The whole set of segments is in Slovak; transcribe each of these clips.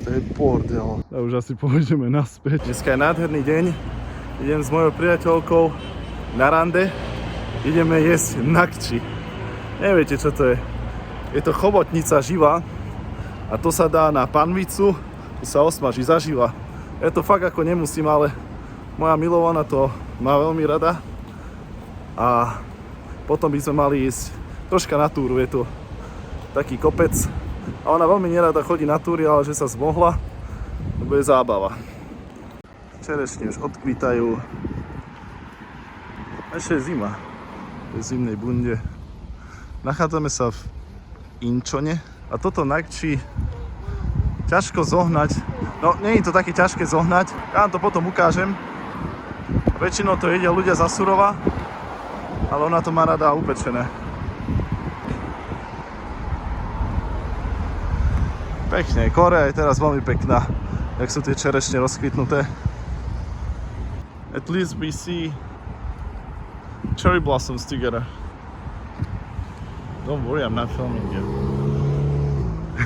To je bordel. A už asi pôjdeme naspäť. Dneska je nádherný deň. Idem s mojou priateľkou na rande. Ideme jesť nakči. Neviete, čo to je? Je to chobotnica živá. A to sa dá na panvicu. Tu sa osmaží zaživa. Ja to fakt ako nemusím, ale moja milovaná to má veľmi rada. A potom by sme mali ísť troška na túru. Je tu taký kopec. A ona veľmi nerada chodí na túry, ale že sa zmohla, to bude zábava. Čerešne už odkvítajú. Ešte je zima. V zimnej bunde. Nachádzame sa v Inčone a toto nakči ťažko zohnať. No, nie je to také ťažké zohnať. Ja vám to potom ukážem. Väčšinou to jedia ľudia za surova, ale ona to má rada upečené. Pekne, Korea je teraz veľmi pekná, jak sú tie čerešne rozkvitnuté. At least we see cherry blossoms together. Don't worry, I'm not filming you.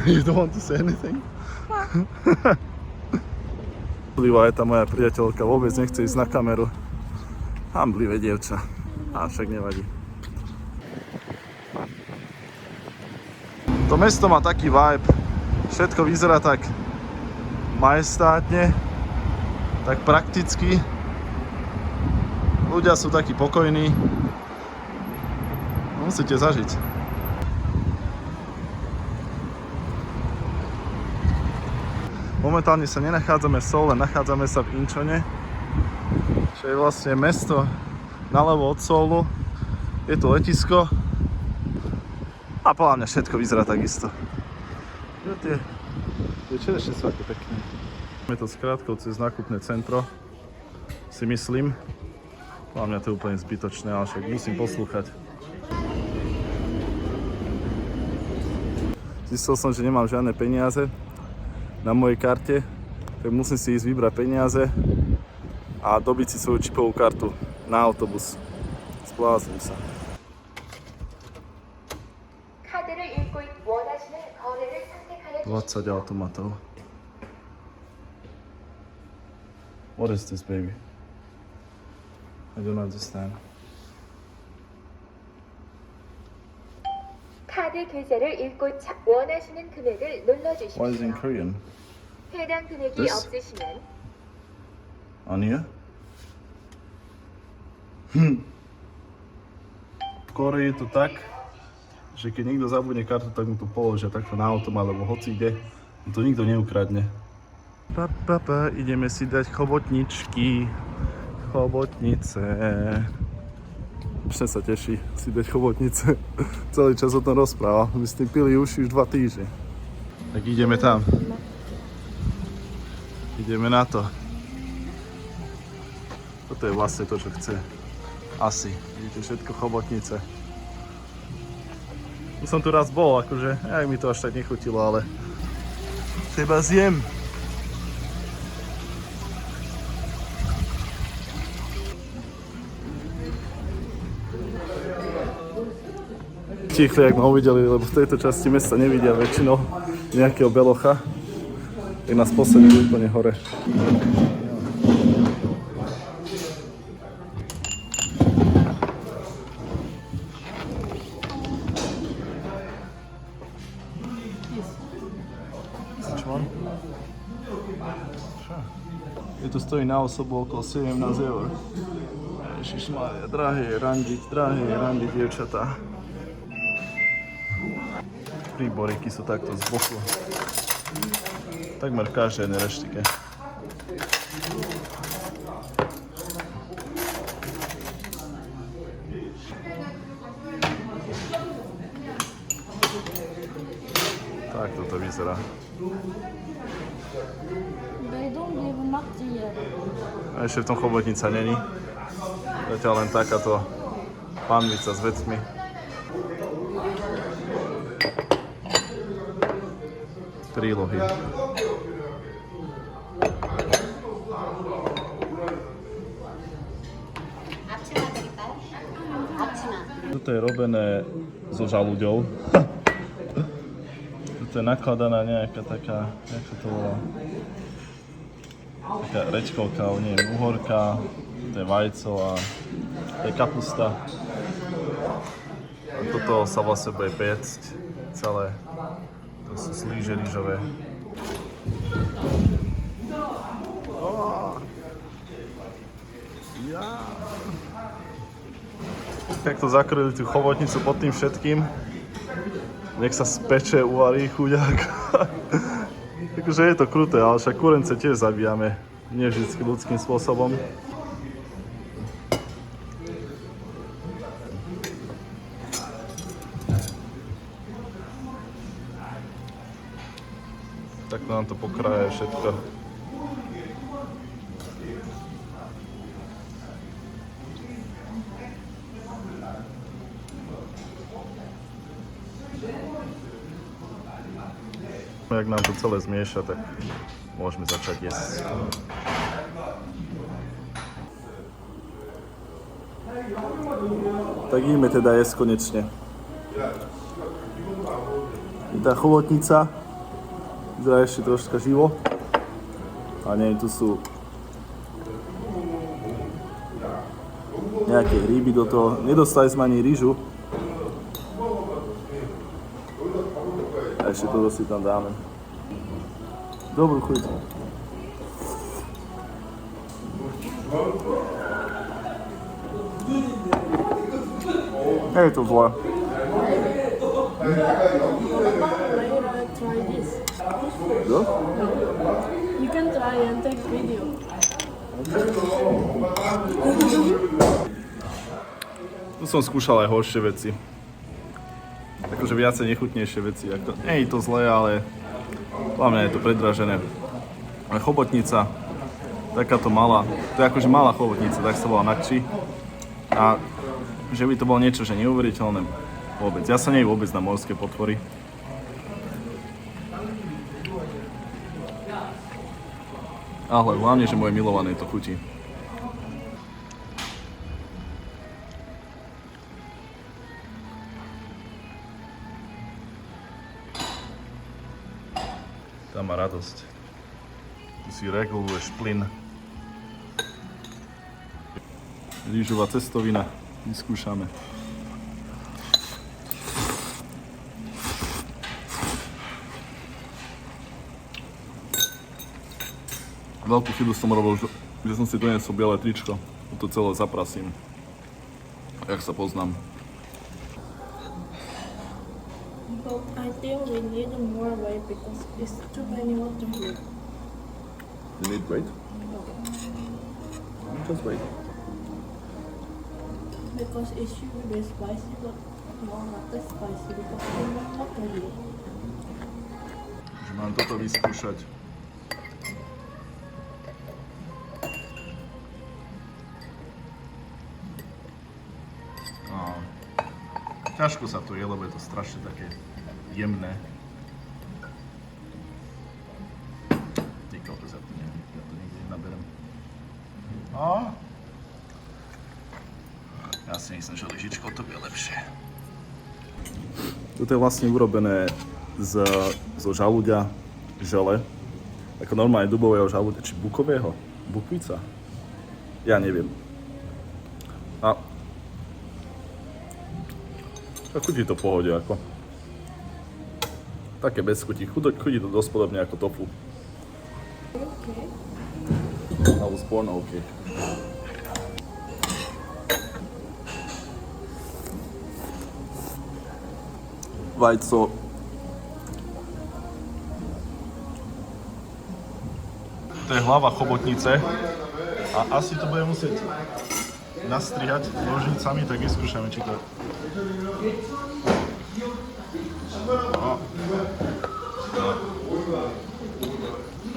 You don't want to say anything? Hamblivá je tá moja priateľka, vôbec nechce ísť na kameru. Hamblivé dievča, a však nevadí. To mesto má taký vibe. Všetko vyzerá tak majestátne, tak prakticky. Ľudia sú takí pokojní. Musíte zažiť. Momentálne sa nenachádzame v Seoule, nachádzame sa v Inčone, čo je vlastne mesto naľavo od Seoulu. Je tu letisko a podľa mňa všetko vyzerá takisto. Tie čerešne sú také pekné. Je to skrátkou cez nákupné centro, si myslím. Podľa mňa to je úplne zbytočné, ale však musím poslúchať. Zistil som, že nemám žiadne peniaze na mojej karte, tak musím si ísť vybrať peniaze a dobiť si svoju čipovú kartu na autobus. Splázním sa. 20 automatov. What is this, baby? I don't understand. 카드 계좌를 읽고 원하시는 금액을 눌러주십시오. Why is it in Korean? 해당 금액이 This? 없으시면 아니야? V Koreji je to tak, že keď niekto zabudne kartu, tak mu to položia takto na automat, alebo hoci ide, to nikto neukradne. Ideme si dať chobotničky, chobotnice. Ešte sa teší si dať chobotnice. Celý čas o tom rozpráva, my s tým pili uši už 2 týždne. Tak ideme tam. Ideme na to. Toto je vlastne to, čo chce. Asi. Vidíte všetko chobotnice. Už som tu raz bol, akože, aj mi to až tak nechutilo, ale teba zjem. Tichli, jak ma uvideli, lebo v tejto časti mesta nevidia väčšinou nejakého belocha, tak nás posadili úplne hore. Je to stojí na osobu okolo 17 €. Ježišmarja, drahé randiť, dievčatá. Príboriky sú takto z boku. Takmer v každej jednej reštike. Tak toto vyzerá. A ešte v tom chobotnica není. Zatiaľ len takáto panvica s vecmi. Prílohy. Toto je robené so žalúďou. To je nakladaná nejaká taká, jak sa to volá? Taká rečkovka, nie je uhorka, to je vajco a to je kapusta. A toto sa vlastne bude piecť celé. To sú slíže rýžové. Tak to zakryli tú chobotnicu pod tým všetkým. Nech sa speče, uvarí chuďák. Takže je to kruté, ale však kurence tiež zabíjame. Nie vždy ľudským spôsobom. Tak nám to pokraje všetko. Jak nám to celé zmieša, tak môžeme začať jesť. Tak ideme teda jesť konečne. Tá chobotnica vyzerá ešte troška živo. A nie, tu sú nejaké hríby do toho. Nedostali sme ani rýžu. A ešte toto si tam dáme. Dobrú chuť. Je to zlé. Jo? You can try and take video. Tu som skúšal aj horšie veci. Akože viacej nechutnejšie veci. Nie je to zlé, ale hlavne je to predražené. Ale chobotnica, takáto malá, to je akože malá chobotnica, tak sa volá nakči. A že by to bolo niečo, že neuveriteľné vôbec. Ja sa nejú vôbec na morské potvory. Ale hlavne, že moje milované to chutí. Tá má radosť. Tu si reguluješ plyn. Rýžová cestovina. Vyskúšame. Veľkú chybu som robil, že som si doniesol biele tričko. To celé zaprasím. Jak sa poznám. But I think we need more weight because it's too many water here. You need wait? Just wait. Because it should be spicy, but no, not that spicy because there's no water here. Že mám toto vyskúšať. Ťažko sa to je, lebo je to strašne také jemné. Ty kokos, ja to nikde nenaberem. Ja si myslím, že lyžičkou to bude lepšie. Toto je vlastne urobené zo žalúďa žele. Ako normálne dubového žalúďa, či bukového? Bukvica? Ja neviem. A chutí to v pohode ako. Také bez chutí. Chutí to dosť podobne ako tofu. Okay. I was born okay. Vajco. To je hlava chobotnice a asi to bude musieť nastrihať nožnicami, tak vyskúšame, či to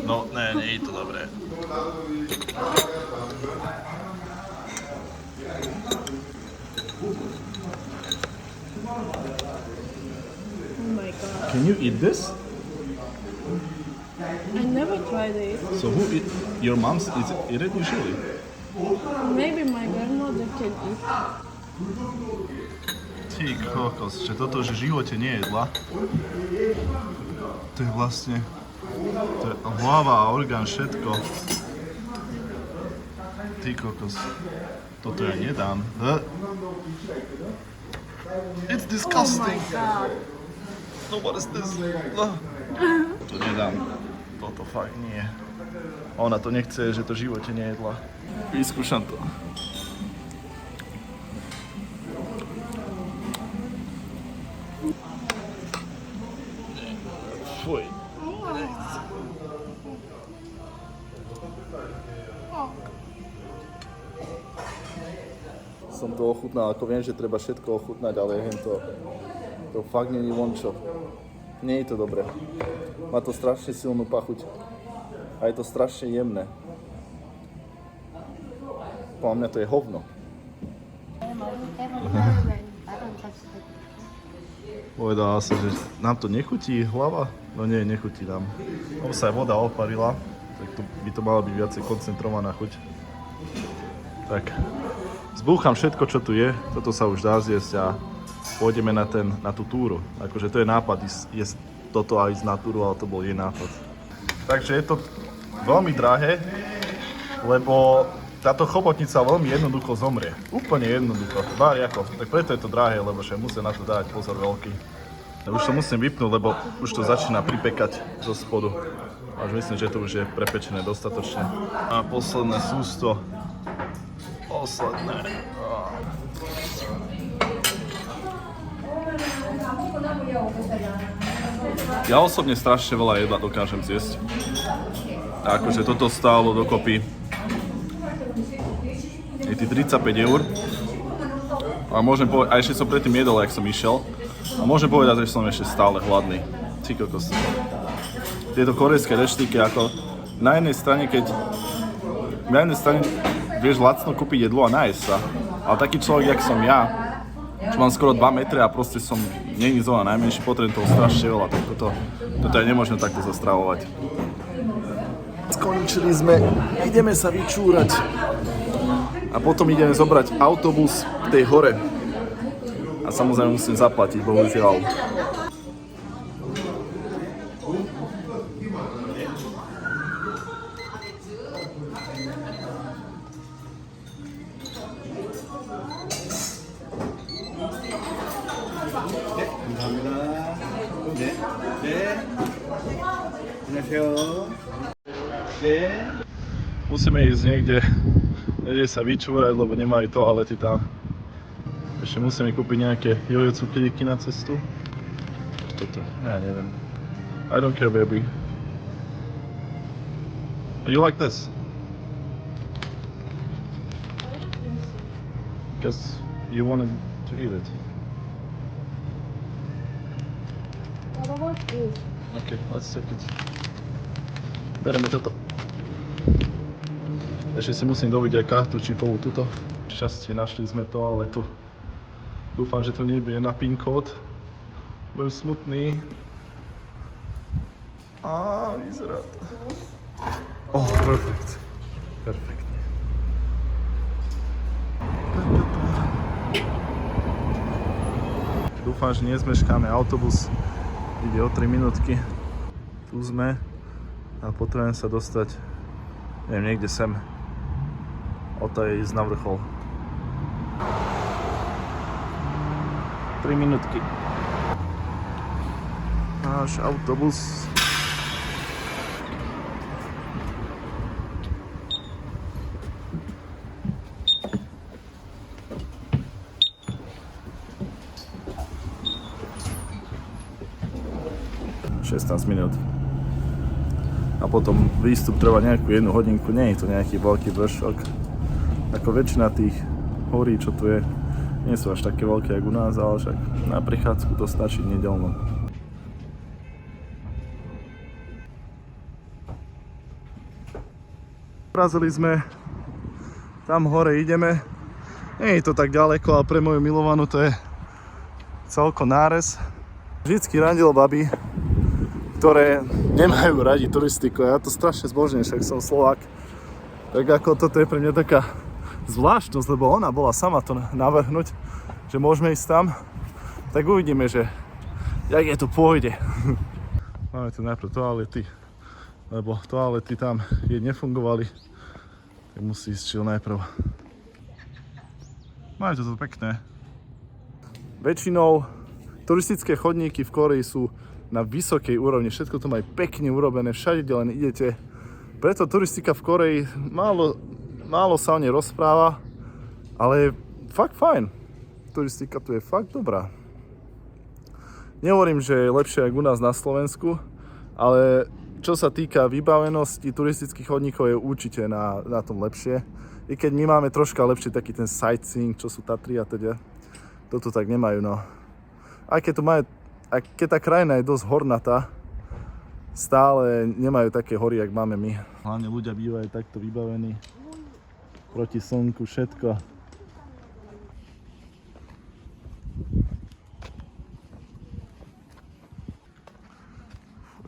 No, nie je to dobré. Oh my god. Can you eat this? I never tried it. So who eat? Your mom's eat it usually? Maybe my grandmother can eat. Ty kokos, že toto že v živote nejedla. To je vlastne, to je hlava a orgán, všetko. Ty kokos. Toto ja nedám. It's disgusting. No what is this? To nedám. Toto fakt nie. Ona to nechce, že to v živote nejedla. Vyskúšam to. Fuj. Som to ochutnal, ako viem, že treba všetko ochutnať, ale to fakt nie je vončo. Nie je to dobré. Má to strašne silnú pachuť. A je to strašne jemné. Podľa mňa to je hovno. Povedala som, že nám to nechutí hlava? No nie, nechutí nám. Lebo sa aj voda oparila, tak to by to mala byť viacej koncentrovaná chuť. Tak, zbúcham všetko, čo tu je. Toto sa už dá zjesť a pôjdeme na tú túru. Akože to je nápad jesť toto a ísť na túru, ale to bol jej nápad. Takže je to veľmi drahé, lebo táto chobotnica veľmi jednoducho zomrie. Úplne jednoducho. Tak preto je to drahé, lebo že musia na to dať pozor veľký. Už to musím vypnúť, lebo už to začína pripekať zo spodu. Až myslím, že to už je prepečené dostatočne. A posledné sústo. Posledné. Ja osobne strašne veľa jedla dokážem zjesť. Akože toto stálo dokopy je tých 35 eur. A môžem povedať, a ešte som predtým jedol, jak som išiel. A môžem povedať, že som ešte stále hladný. Ty kokos. Tieto korejské reštiky, ako na jednej strane, vieš lacno kúpiť jedlo a nájsť sa. Ale taký človek, jak som ja, čo mám skoro 2 metre a proste som není zóna najmenší, potrebujem toho strašne veľa. Toto je nemožné takto zastravovať. Skončili sme, ideme sa vyčúrať. A potom ideme zobrať autobus k tej hore. A samozrejme musím zaplatiť, bohužiaľ. Musíme ísť niekde sa vyčúrať, lebo nemajú toalety tam. Ešte musíme kúpiť nejaké jojo cukríky na cestu. Toto, ja neviem. I don't care, baby. You like this? Because you wanted to eat it. What about this? Okay, let's take it. Bereme toto. Ešte si musím dobiť aj kartu čipovú tuto. Šťastie, našli sme to, ale tu dúfam, že to nebude na PIN kód. Budem smutný. Á, vyzerá to. Oh, perfect. Perfekt. Dúfam, že nezmeškáme autobus. Ide o 3 minútky. Tu sme a potrebujem sa dostať, neviem, niekde sem. O to je ísť na vrchol. 3 minútky. Náš autobus. Minút. A potom výstup trvá nejakú 1 hodinku, nie je to nejaký veľký vršok. Ako väčšina tých horí, čo tu je, nie sú až také veľké, ako u nás, ale však na prichádzku to stačí nedeľno. Vrazili sme, tam hore ideme. Nie je to tak ďaleko, ale pre moju milovanú to je celko nárez. Vždycky randil baby, ktoré nemajú radi turistiku. Ja to strašne zbožňujem, však som Slovák. Tak ako toto je pre mňa taká zvláštnosť, lebo ona bola sama to navrhnúť, že môžeme ísť tam. Tak uvidíme, že jak je to pôjde. Máme tu najprv toalety, lebo toalety tam nefungovali, tak musí ísť chill najprv. Majú to tu pekné. Väčšinou turistické chodníky v Kórei sú na vysokej úrovni, všetko to majú pekne urobené, všade, kde len idete. Preto turistika v Kórei málo sa o nej rozpráva, ale je fakt fajn. Turistika tu je fakt dobrá. Nehovorím, že je lepšie ako u nás na Slovensku, ale čo sa týka vybavenosti turistických chodníkov, je určite na tom lepšie. I keď my máme troška lepšie taký ten sightseeing, čo sú Tatry a teda. Toto tak nemajú, no. Aj keď tá krajina je dosť hornatá, stále nemajú také hory, jak máme my. Hlavne ľudia bývajú takto vybavení. Proti slnku, všetko.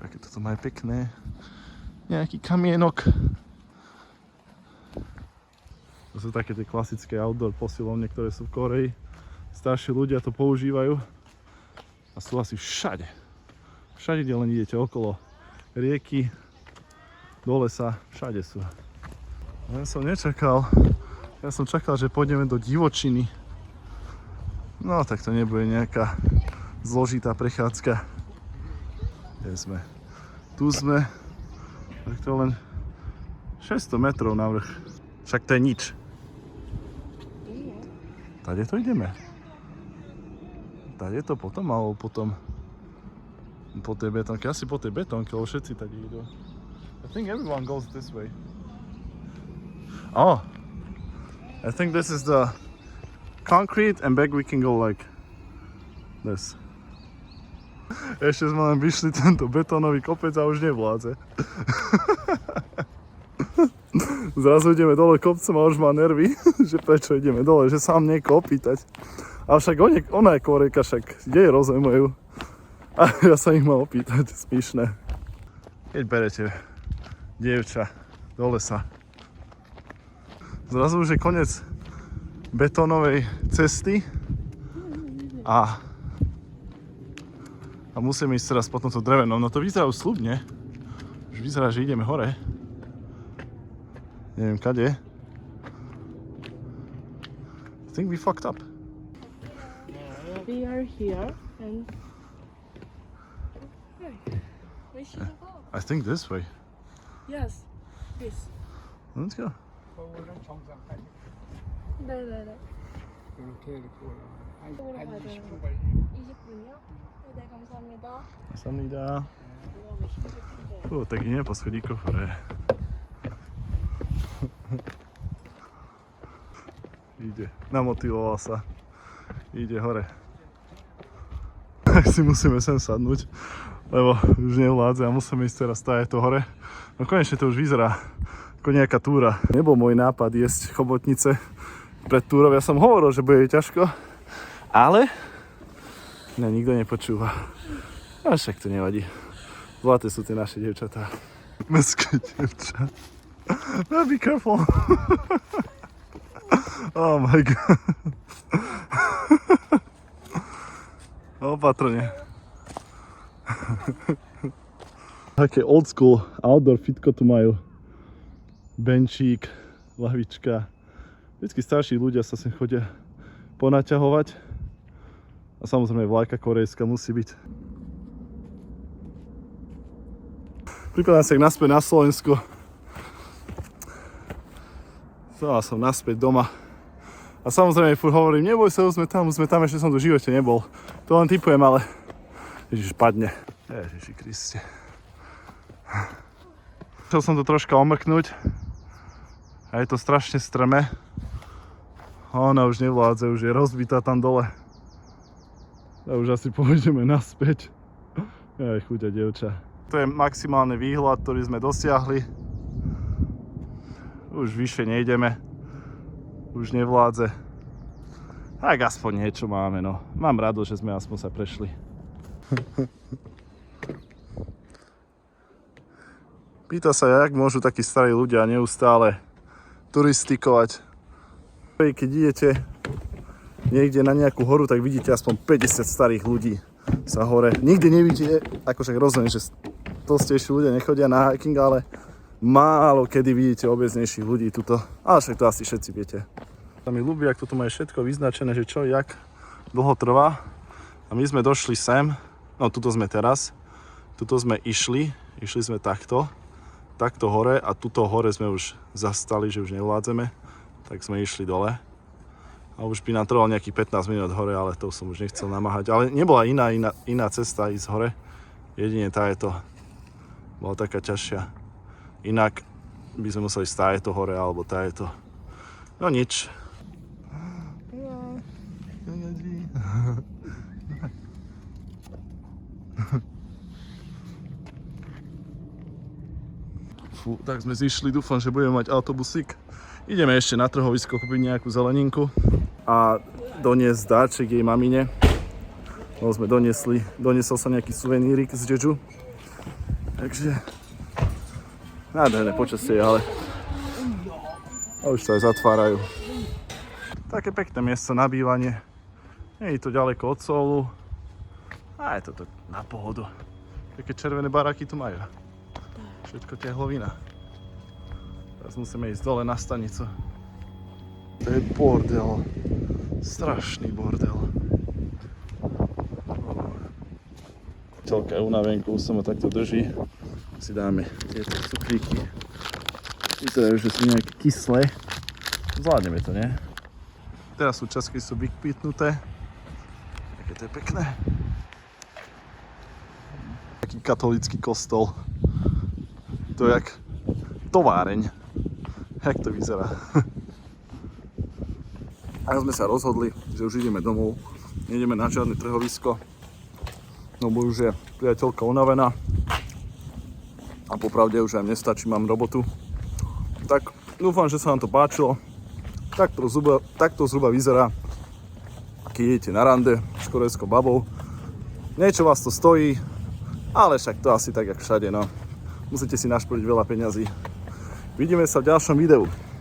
Aké toto majú pekné. Nejaký kamienok. To sú také tie klasické outdoor posilovne, ktoré sú v Kórei. Starší ľudia to používajú. A sú asi všade. Všade, kde len idete okolo rieky, do lesa, všade sú. Ja som nečakal. Ja som čakal, že pôjdeme do divočiny. No tak to nebude nejaká zložitá prechádzka. Kde sme? Tu sme. Tak to len 600 metrov na vrch. Však to je nič. Tade to ideme. Tade to potom, alebo potom po tej betónke. Asi po tej betónke, lebo všetci tady idú. I think everyone goes this way. Oh, I think this is the concrete and back we can go like this. Ešte sme len vyšli tento betónový kopec a už nevládze. Zrazu ideme dole kopcom a už má nervy, že prečo ideme dole, že sa mám niekoho opýtať. Avšak ona je Kórejka, však jej rozumejú. A ja sa ich mám opýtať, smiešné. Keď berete dievča do lesa, zrazu už je koniec betónovej cesty a musíme ísť teraz po tomto drevenom. No to vyzerá už sľubne. Už vyzerá, že ideme hore. Neviem kade. I think we fucked up. We are here and we should go. I think this way. Yes, this. Let's go. 네네네. 이렇게 이쪽으로 가야 되는 거. 20분까지. 20분이요? 네, 감사합니다. 감사합니다. Tak ideme po schodíkoch hore. Ide, namotivoval sa. Ide hore. Tak si musíme sem sadnúť, lebo už nevládze a musíme ísť teraz stále to hore. No konečne to už vyzerá ako nejaká túra. Nebol môj nápad jesť chobotnice pred túrou. Ja som hovoril, že bude ťažko, ale nikto nepočúva. A však to nevadí. Zlaté sú tie naše dievčatá. Mestské dievča. No, be careful. Oh my god. Opatrne. Také old school outdoor fitko tu majú. Benčík, lahvička. Vždycky starší ľudia sa sem chodia ponaťahovať. A samozrejme vlajka korejská musí byť. Pripadám sa naspäť na Slovensku. Som naspäť doma. A samozrejme furt hovorím, neboj sa, už sme tam, ešte som tu v živote nebol. To len tipujem, ale Ježiš, padne. Ježiši Kriste. Chcel som to troška omrknúť. A je to strašne strme. Ona už nevládze, už je rozbitá tam dole. A už asi pôjdeme naspäť. Chuďa dievča. To je maximálny výhľad, ktorý sme dosiahli. Už vyššie nejdeme. Už nevládze. Tak aspoň niečo máme, no. Mám radosť, že sme aspoň sa prešli. Pýta sa, jak môžu takí starí ľudia neustále turistikovať. Keď idete niekde na nejakú horu, tak vidíte aspoň 50 starých ľudí sa hore. Nikdy nevidíte, akože rozumiem, že tlstejší ľudia nechodia na hiking, ale málo kedy vidíte obeznejších ľudí tuto. Ale však to asi všetci viete. Sa mi ľúbi, ak toto má všetko vyznačené, že čo, jak dlho trvá. A my sme došli sem, no tuto sme teraz, tuto sme išli sme takto hore a tuto hore sme už zastali, že už nevládzeme, tak sme išli dole. A už by nám trvalo nejakých 15 minút hore, ale to som už nechcel namáhať. Ale nebola iná cesta ísť hore, jedine táto bola taká ťažšia. Inak by sme museli stáť to hore, alebo táto. No nič. Fú, tak sme zišli, dúfam, že budeme mať autobusík. Ideme ešte na trhovisko kúpiť nejakú zeleninku a doniesť dáček jej mamine. No sme doniesol sa nejaký suvenírik z Jeju. Takže nádherné počasie, ale už sa aj zatvárajú. Také pekné miesto na bývanie. Nie je to ďaleko od Soulu. A je to na pohodu. Také červené baráky tu majú. Všetko tehlovina. Teraz musíme ísť dole na stanicu. To je bordel. Strašný bordel. Celka je unavenku, už sa ma takto drží. Si dáme tieto cukríky. Vyzerajú, že sú nejaké kyslé. Zvládneme to, nie? Teraz súčasky sú vypitnuté. Aké to je pekné. Taký katolícky kostol. To je jak továreň. Jak to vyzerá. A sme sa rozhodli, že už ideme domov. Nejdeme na žiadne trhovisko. No bo už je priateľka unavená. A popravde už aj mne stačí, mám robotu. Tak dúfam, že sa vám to páčilo. Takto zhruba vyzerá, keď idete na rande s korejskou babou. Niečo vás to stojí, ale však to asi tak, jak všade, no. Musíte si našpoliť veľa peňazí. Vidíme sa v ďalšom videu.